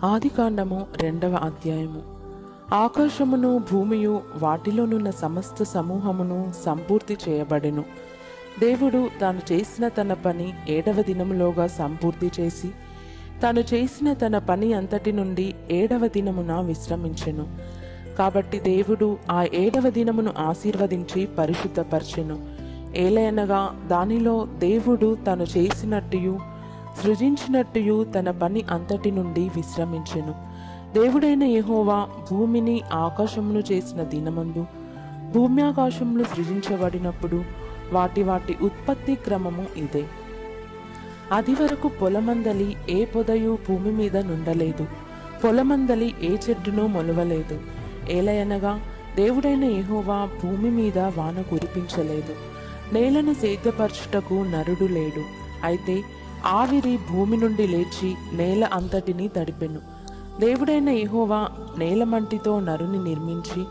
ఆదికాండము 2వ అధ్యాయము. ఆకాశమును భూమియు వాటిలోనున్న సమస్త సమూహమును సంపూర్తి చేయబడెను. దేవుడు తాను చేసిన తన పని 7వ దినములోగా సంపూర్తి చేసి తాను చేసిన తన పని అంతటి నుండి 7వ దినమున విశ్రమించెను. కాబట్టి దేవుడు ఆ 7వ దినమును ఆశీర్వదించి పరిశుద్ధపరచెను. ఏలయనగా దానిలో దేవుడు తాను చేసినట్టుయు సృజించినట్టుయు తన పని అంతటి నుండి విశ్రమించెను. దేవుడైన యెహోవా భూమిని ఆకాశమును చేసిన దినమందు భూమి ఆకాశములు సృజించబడినప్పుడు వాటి వాటి ఉత్పత్తి క్రమము ఇదే. అది వరకు పొలమందలి ఏ పొదయు భూమి మీద నుండలేదు, పొలమందలి ఏ చెట్టును మొలవలేదు. ఏలయనగా దేవుడైన యెహోవా భూమి మీద వాన కురిపించలేదు, నేలను సేద్యపరచుటకు నరుడు లేడు. అయితే ఆవిరి భూమి నుండి లేచి నేల అంతటిని తడిపెను. దేవుడైన యెహోవా నేలమంటితో నరుని నిర్మించి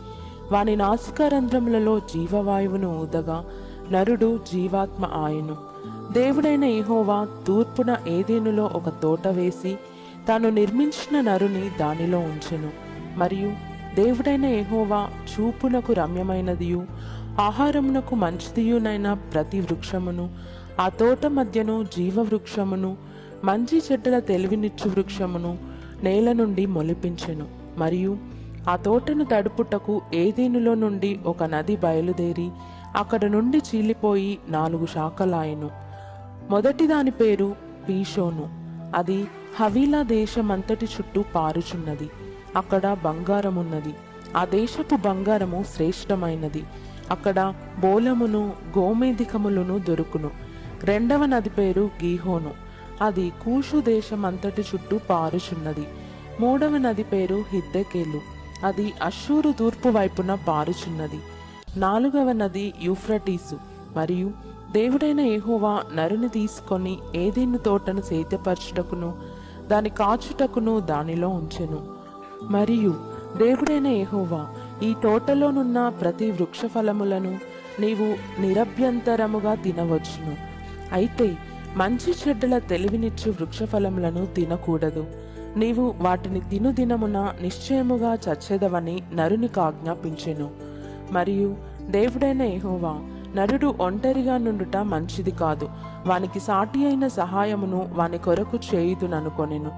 వాని నాసికారంధ్రములలో జీవవాయువును ఊదగా నరుడు జీవాత్మ ఆయను. దేవుడైన యెహోవా తూర్పున ఏదెనులో ఒక తోట వేసి తాను నిర్మించిన నరుని దానిలో ఉంచెను. మరియు దేవుడైన యెహోవా చూపునకు రమ్యమైనదియు ఆహారమునకు మంచిదియునైన ప్రతి వృక్షమును ఆ తోట మధ్యను జీవవృక్షమును మంచి చెడ్డల తెలివినిచ్చు వృక్షమును నేల నుండి మొలిపించెను. మరియు ఆ తోటను తడుపుటకు ఏదెనులో నుండి ఒక నది బయలుదేరి అక్కడ నుండి చీలిపోయి 4 శాఖలాయెను. మొదటి దాని పేరు పీషోను. అది హవీలా దేశమంతటి చుట్టూ పారుచున్నది. అక్కడ బంగారమున్నది. ఆ దేశపు బంగారము శ్రేష్టమైనది. అక్కడ బోలమును గోమేధికములను దొరుకును. రెండవ నది పేరు గీహోను. అది కూషు దేశమంతటి చుట్టూ పారుచున్నది. మూడవ నది పేరు హిద్దెకేలు. అది అష్షూరు తూర్పు వైపున పారుచున్నది. 4వ నది యూఫ్రటీసు. మరియు దేవుడైన యెహోవా నరుని తీసుకొని ఏదెను తోటను సేద్యపరచుటకును దాని కాచుటకును దానిలో ఉంచెను. మరియు దేవుడైన యెహోవా ఈ తోటలోనున్న ప్రతి వృక్ష ఫలములను నీవు నిరభ్యంతరముగా తినవచ్చును. అయితే మంచి చెడ్డల తెలివినిచ్చు వృక్షఫలములను తినకూడదు. నీవు వాటిని దినమున నిశ్చయముగా చచ్చెదవని నరునికి ఆజ్ఞాపించెను. మరియు దేవుడైన యెహోవా నరుడు ఒంటరిగా నుండుట మంచిది కాదు, వానికి సాటి అయిన సహాయమును వాని కొరకు చేయుదుననుకొనెను.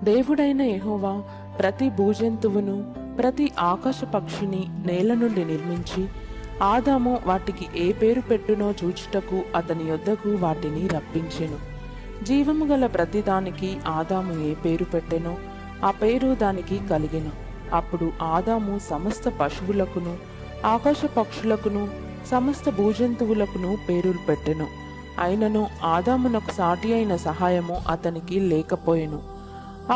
దేవుడైన యెహోవా ప్రతి భూజంతువును ప్రతి ఆకాశ పక్షిని నేల నుండి నిర్మించి ఆదాము వాటికి ఏ పేరు పెట్టునో చూచుటకు అతని యొద్దకు వాటిని రప్పించెను. జీవము గల ప్రతిదానికి ఆదాము ఏ పేరు పెట్టెనో ఆ పేరు దానికి కలిగెను. అప్పుడు ఆదాము సమస్త పశువులకును ఆకాశ పక్షులకును సమస్త భూజంతువులకును పేరులు పెట్టెను. అయినను ఆదామునకు సాటి అయిన సహాయము అతనికి లేకపోయెను.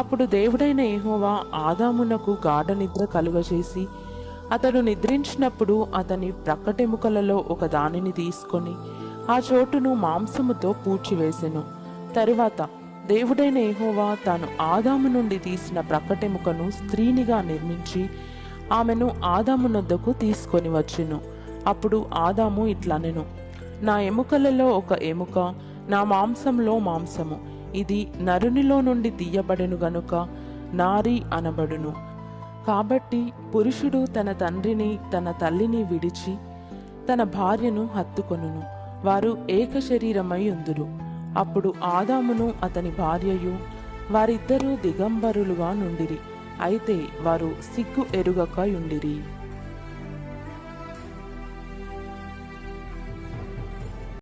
అప్పుడు దేవుడైన యెహోవా ఆదామునకు గాఢ నిద్ర కలుగజేసి అతడు నిద్రించినప్పుడు అతని ప్రక్కటెముకలలో ఒక దానిని తీసుకొని ఆ చోటును మాంసముతో పూడ్చివేసెను. తరువాత దేవుడైన యెహోవా తాను ఆదాము నుండి తీసిన ప్రక్కటెముకను స్త్రీనిగా నిర్మించి ఆమెను ఆదాము నొద్దకు తీసుకొని వచ్చెను. అప్పుడు ఆదాము ఇట్లనెను, నా ఎముకలలో ఒక ఎముక, నా మాంసంలో మాంసము. ఇది నరునిలో నుండి తీయబడెను గనుక నారి అనబడును. కాబట్టి పురుషుడు తన తండ్రిని తన తల్లిని విడిచి తన భార్యను హత్తుకొనును, వారు ఏక శరీరమై ఉందురు. అప్పుడు ఆదామును అతని భార్యయు వారిద్దరూ దిగంబరులుగా నుండిరి. అయితే వారు సిగ్గు ఎరుగక యుండిరి.